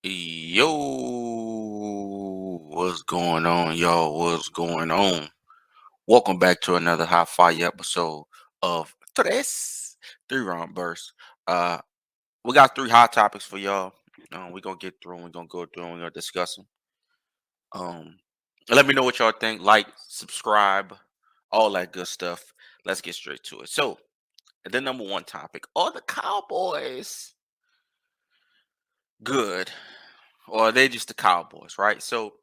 Yo, what's going on, y'all? What's going on? Welcome back to another high fire episode of Three Round Burst. Uh, we got three hot topics for y'all. We're gonna get through 'em, we're gonna go through and we're gonna discuss them. Um, Let me know what y'all think. Like, subscribe, all that good stuff. Let's get straight to it. So, the number one topic: are the Cowboys good, or are they just the Cowboys? Right. So,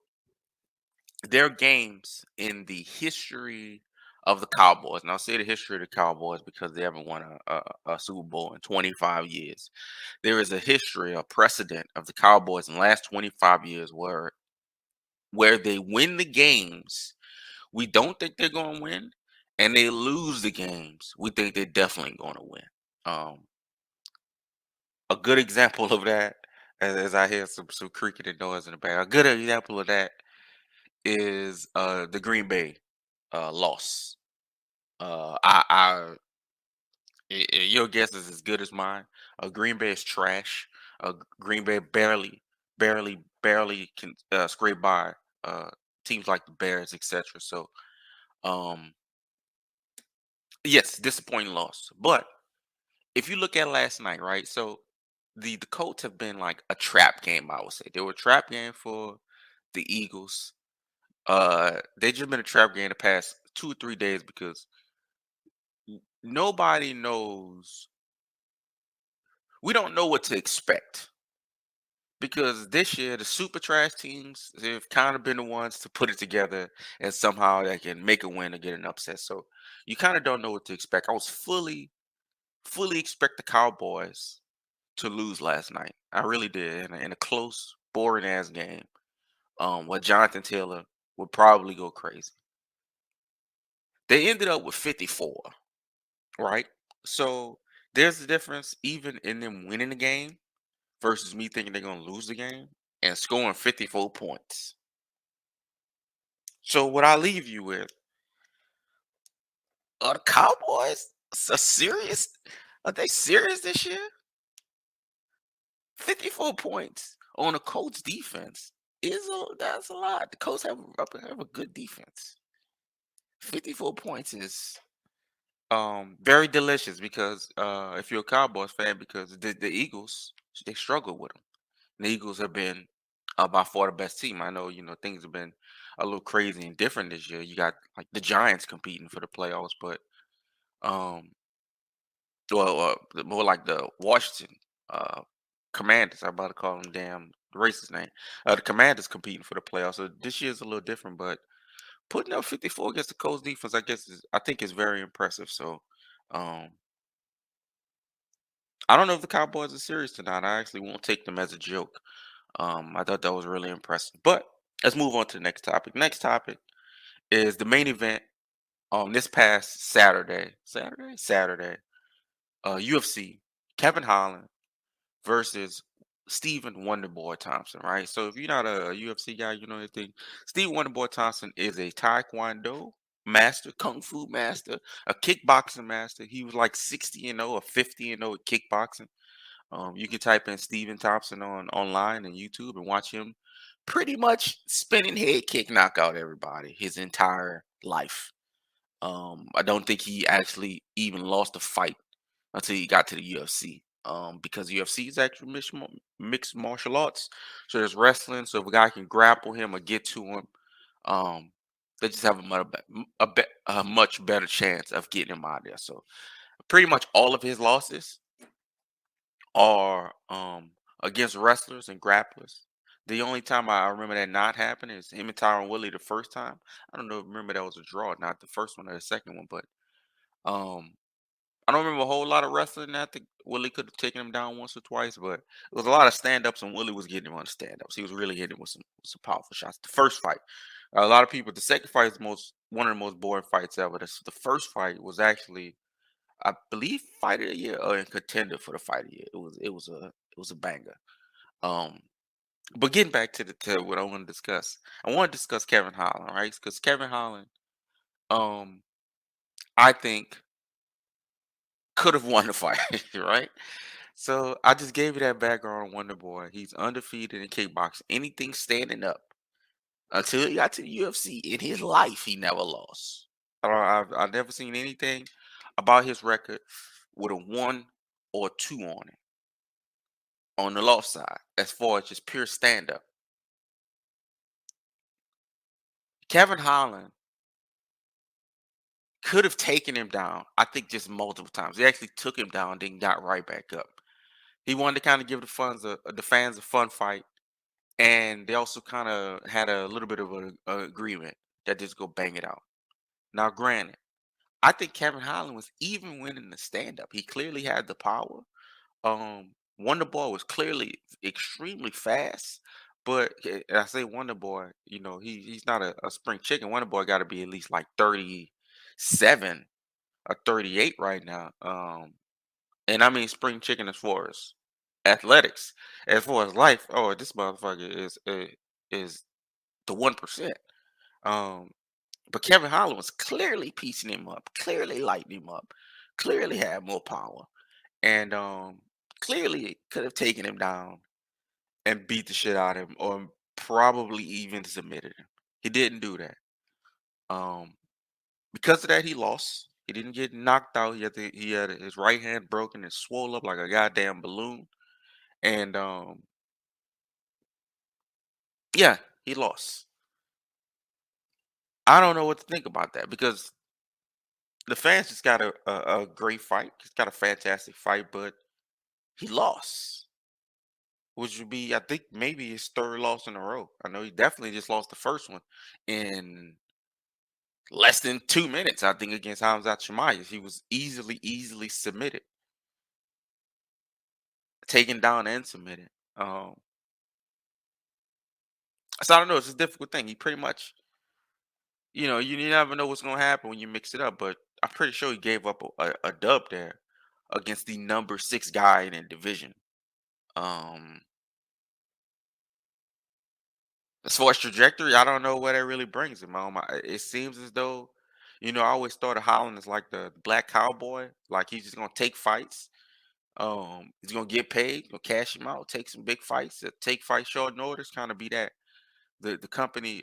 there are games in the history of the Cowboys, and I'll say the history of the Cowboys because they haven't won a Super Bowl in 25 years. There is a history, a precedent of the Cowboys in the last 25 years where they win the games we don't think they're going to win, and they lose the games we think they're definitely going to win. Um, a good example of that, as I hear some creaking and noise in the back, a good example of that is the Green Bay loss. Your guess is as good as mine. Green Bay is trash. Green Bay barely can scrape by uh, teams like the Bears, etc. So, um, yes, disappointing loss. But if you look at last night, right? So the Colts have been like a trap game. I would say they were a trap game for the Eagles. They just been a trap game the past 2 or 3 days because nobody knows. We don't know what to expect because this year the super trash teams have kind of been the ones to put it together and somehow they can make a win or get an upset. So you kind of don't know what to expect. I was fully expect the Cowboys to lose last night. I really did in a close, boring ass game. Where Jonathan Taylor would probably go crazy. They ended up with 54, right? So there's a difference even in them winning the game versus me thinking they're gonna lose the game and scoring 54 points. So what I leave you with are the Cowboys serious? Are they serious this year? 54 points on a Colts defense that's a lot. The Colts have a good defense. 54 points is very delicious because if you're a Cowboys fan, because the Eagles they struggle with them. The Eagles have been by far the best team. I know things have been a little crazy and different this year. You got like the Giants competing for the playoffs, but um, more like the Washington uh, Commanders. I'm about to call them damn racist name. The Commanders competing for the playoffs. So this year's a little different, but putting up 54 against the Colts defense, I think is very impressive. So um, I don't know if the Cowboys are serious tonight. I actually won't take them as a joke. I thought that was really impressive. But let's move on to the next topic. Next topic is the main event this past Saturday. UFC, Kevin Holland versus Stephen Wonderboy Thompson, right? So if you're not a UFC guy, you know anything. Steve Wonderboy Thompson is a Taekwondo master, kung fu master, a kickboxing master. He was like 60-0 or 50-0 at kickboxing. You can type in Steven Thompson on online and YouTube and watch him pretty much spinning head kick knock out everybody his entire life. I don't think he actually even lost a fight until he got to the UFC. Because UFC is actually mixed martial arts. So there's wrestling. So if a guy can grapple him or get to him, um, they just have a much better chance of getting him out of there. So pretty much all of his losses are against wrestlers and grapplers. The only time I remember that not happening is him and Tyron Woodley the first time. I don't know. Remember that was a draw, not the first one or the second one, but um, I don't remember a whole lot of wrestling. I think Willie could have taken him down once or twice, but it was a lot of stand ups, and Willie was getting him on the stand ups. He was really hitting him with some powerful shots. The first fight, a lot of people. The second fight is one of the most boring fights ever. The first fight was actually, I believe, fight of the year or in contender for the fight of the year. It was a banger. Um, but getting back to what I want to discuss, I want to discuss Kevin Holland, right? Because Kevin Holland, um, I think could have won the fight, right? So I just gave you that background on Wonder Boy. He's undefeated in kickboxing. Anything standing up until he got to the UFC in his life, he never lost. I've never seen anything about his record with a one or two on it on the loss side, as far as just pure stand up. Kevin Holland could have taken him down, I think, just multiple times. He actually took him down, then got right back up. He wanted to kind of give the fans a fun fight, and they also kind of had a little bit of a agreement that just go bang it out. Now, granted, I think Kevin Holland was even winning the stand up. He clearly had the power. Wonder Boy was clearly extremely fast, but I say Wonder Boy, he's not a spring chicken. Wonder Boy got to be at least like 37 or 38 right now. And I mean spring chicken as far as athletics, as far as life. Oh, this motherfucker is the 1%. Um, but Kevin Holland was clearly piecing him up, clearly lighting him up, clearly had more power, and clearly could have taken him down and beat the shit out of him, or probably even submitted him. He didn't do that. Um, because of that, he lost. He didn't get knocked out. He had his right hand broken and swole up like a goddamn balloon. And yeah, he lost. I don't know what to think about that because the fans just got a great fight. He's got a fantastic fight, but he lost, which would be, I think, maybe his third loss in a row. I know he definitely just lost the first one in less than 2 minutes, I think, against Hamzat Chimaev. He was easily submitted, taken down and submitted. Um, so I don't know. It's a difficult thing. He pretty much, you never know what's gonna happen when you mix it up. But I'm pretty sure he gave up a dub there against the number six guy in the division. Um, as far as trajectory, I don't know where that really brings him. It seems as though, I always thought of Holland as like the black cowboy. Like he's just gonna take fights. He's gonna get paid, gonna cash him out, take some big fights, take fights short notice, kind of be that the company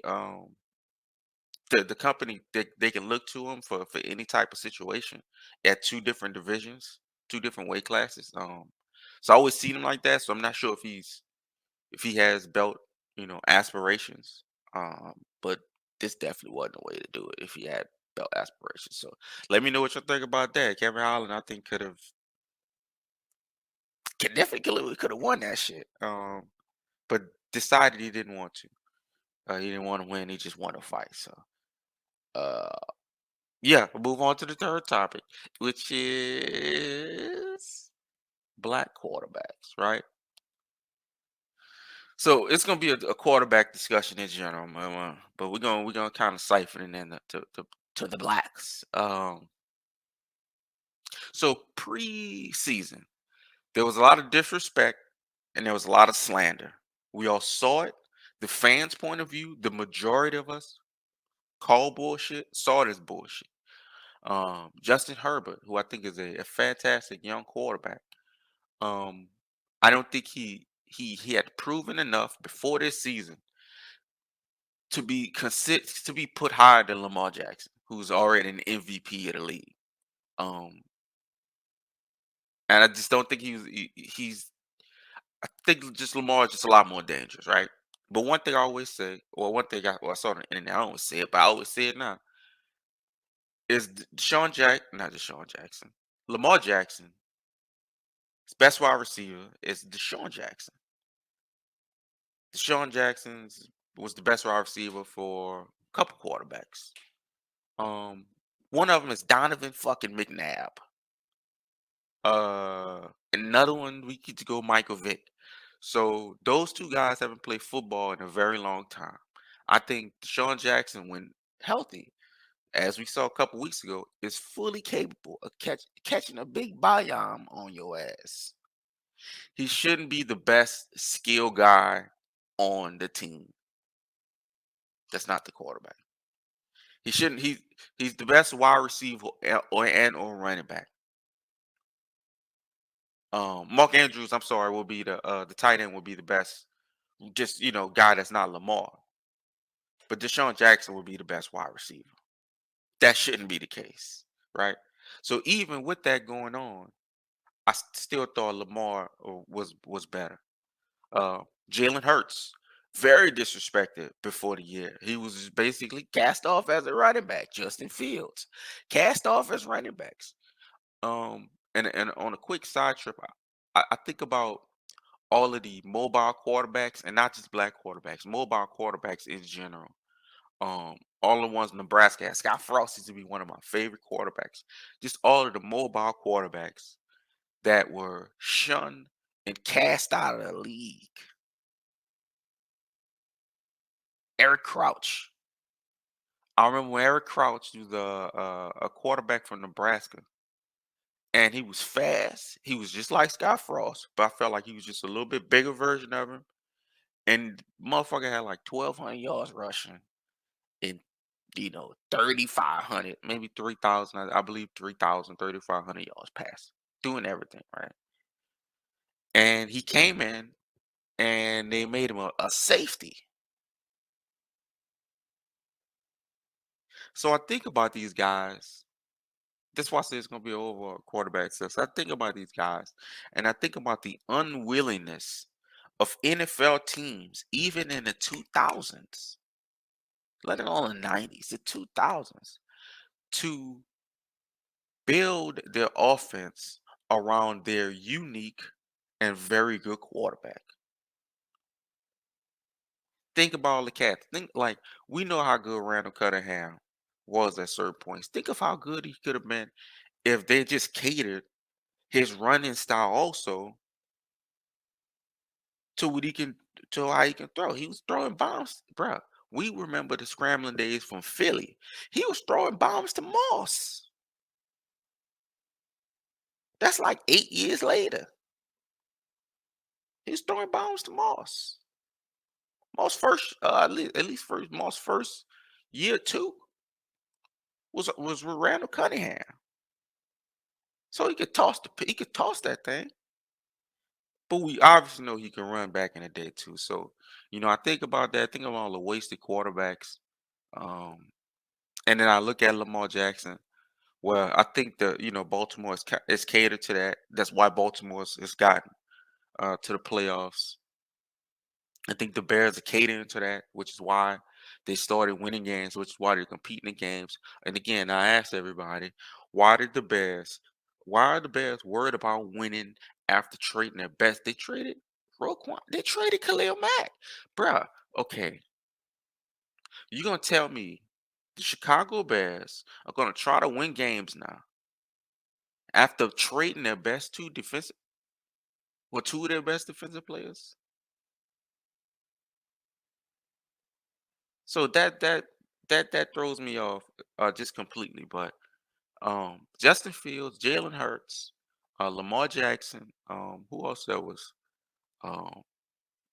the company they can look to him for any type of situation at two different divisions, two different weight classes. So I always seen him like that. So I'm not sure if he has belt aspirations. But this definitely wasn't the way to do it if he had belt aspirations. So let me know what you think about that. Kevin Holland, I think definitely could have won that shit. But decided he didn't want to. He didn't want to win. He just wanted to fight. So, uh, yeah, we'll move on to the third topic, which is black quarterbacks, right? So it's gonna be a quarterback discussion in general, but we're gonna kind of siphon it in to the blacks. So preseason, there was a lot of disrespect and there was a lot of slander. We all saw it. The fans' point of view, the majority of us call bullshit, saw this bullshit. Justin Herbert, who I think is a fantastic young quarterback. Um, I don't think he had proven enough before this season to be put higher than Lamar Jackson, who's already an MVP of the league. Um, and I just don't think he's. I think just Lamar is just a lot more dangerous, right? But one thing I always say, or one thing I saw on the internet, I don't always say it, but I always say it now, is not Deshaun Jackson, Lamar Jackson. His best wide receiver is Deshaun Jackson. Deshaun Jackson's was the best wide receiver for a couple quarterbacks. Um, One of them is Donovan fucking McNabb. Another one we get to go Michael Vick. So those two guys haven't played football in a very long time. I think Deshaun Jackson, when healthy, as we saw a couple weeks ago, is fully capable of catching a big biome on your ass. He shouldn't be the best skill guy on the team. That's not the quarterback. He shouldn't. He's the best wide receiver or running back. Mark Andrews, I'm sorry, will be the tight end will be the best, just guy that's not Lamar. But Deshaun Jackson will be the best wide receiver. That shouldn't be the case, right? So even with that going on, still thought Lamar was better. Jalen Hurts, very disrespected before the year. He was basically cast off as a running back. Justin Fields, cast off as running backs. And on a quick side trip, I think about all of the mobile quarterbacks, and not just black quarterbacks, mobile quarterbacks in general. All the ones in Nebraska had. Scott Frost used to be one of my favorite quarterbacks. Just all of the mobile quarterbacks that were shunned and cast out of the league. Eric Crouch. I remember when Eric Crouch was a quarterback from Nebraska, and he was fast. He was just like Scott Frost, but I felt like he was just a little bit bigger version of him. And motherfucker had like 1,200 yards rushing and 3,500, maybe 3,000. I believe 3,000, 3,500 yards passing, doing everything right. And he came in, and they made him a safety. So I think about these guys. That's why I say it's gonna be over quarterback success. I think about these guys, and I think about the unwillingness of NFL teams, even in the 2000s, let alone the 90s, the 2000s, to build their offense around their unique and very good quarterback. Think about all the cats. Think like we know how good Randall Cunningham was at certain points. Think of how good he could have been if they just catered his running style also to what he can to how he can throw. He was throwing bombs, bruh. We remember the scrambling days from Philly. He was throwing bombs to Moss. That's like 8 years later. He's throwing bombs to Moss. Moss first, at least first Moss first year two was with Randall Cunningham. So he could toss that thing. But we obviously know he can run back in the day too. So, I think about that, think about all the wasted quarterbacks. Um, and then I look at Lamar Jackson. Well, I think Baltimore is catered to that. That's why Baltimore's has gotten to the playoffs. I think the Bears are catering to that, which is why they started winning games, which is why they're competing in games. And again, I asked everybody, why did the Bears, why are the Bears worried about winning after trading their best? They traded Roquan, they traded Khalil Mack. Bruh, okay, you're gonna tell me the Chicago Bears are gonna try to win games now after trading their best two of their best defensive players? So that throws me off just completely. But Justin Fields, Jalen Hurts, Lamar Jackson, who else that was um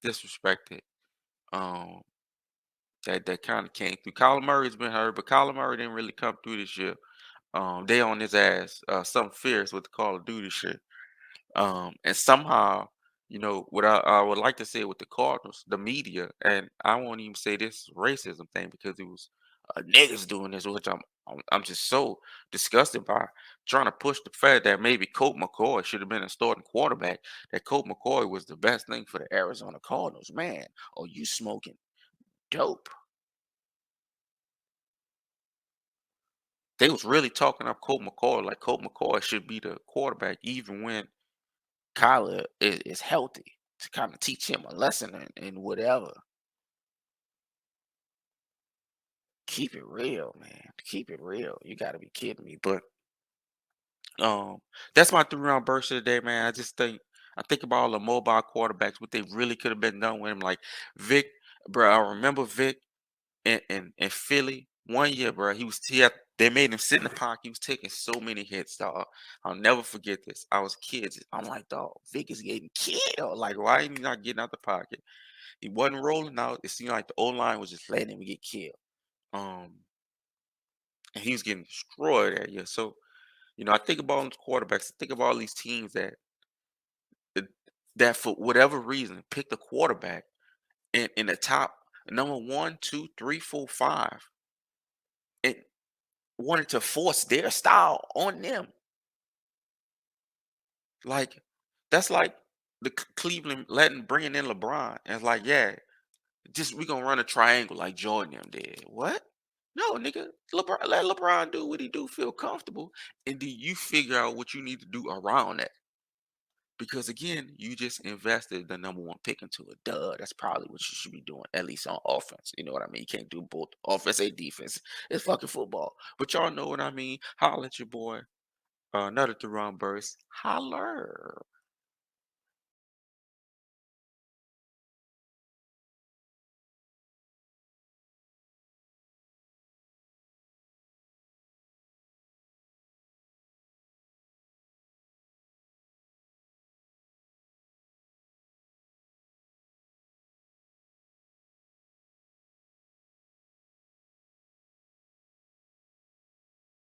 disrespected? Um, that kind of came through. Kyler Murray's been hurt, but Kyler Murray didn't really come through this year. They on his ass, some fierce with the Call of Duty shit. And somehow, what I would like to say with the Cardinals, the media, and I won't even say this racism thing because it was niggas doing this, which I'm just so disgusted by, trying to push the fact that maybe Colt McCoy should have been a starting quarterback. That Colt McCoy was the best thing for the Arizona Cardinals. Man, oh, you smoking dope? They was really talking up Colt McCoy like Colt McCoy should be the quarterback even when Kyler is healthy, to kind of teach him a lesson and whatever. Keep it real, man. Keep it real. You got to be kidding me. But um, that's my 3 round burst of the day, man. I think about all the mobile quarterbacks, what they really could have been done with him. Like Vic, bro. I remember Vic in Philly one year, bro. They made him sit in the pocket. He was taking so many hits, dog. I'll never forget this. I was kids. I'm like, dog, Vic is getting killed. Like, why ain't he not getting out the pocket? He wasn't rolling out. It seemed like the O line was just letting him get killed. Um, and he was getting destroyed that year. So, I think about all these quarterbacks. I think of all these teams that that for whatever reason picked a quarterback in the top number one, two, three, four, five, and wanted to force their style on them. Like that's like the Cleveland letting bringing in LeBron and it's like, yeah, just we gonna run a triangle like Jordan them did. What? No, nigga. LeBron, let LeBron do what he do, feel comfortable, and then you figure out what you need to do around that. Because again, you just invested the number one pick into a dud. That's probably what you should be doing, at least on offense. You know what I mean? You can't do both offense and defense. It's fucking football. But y'all know what I mean. Holla at your boy. Another to run burst. Holler.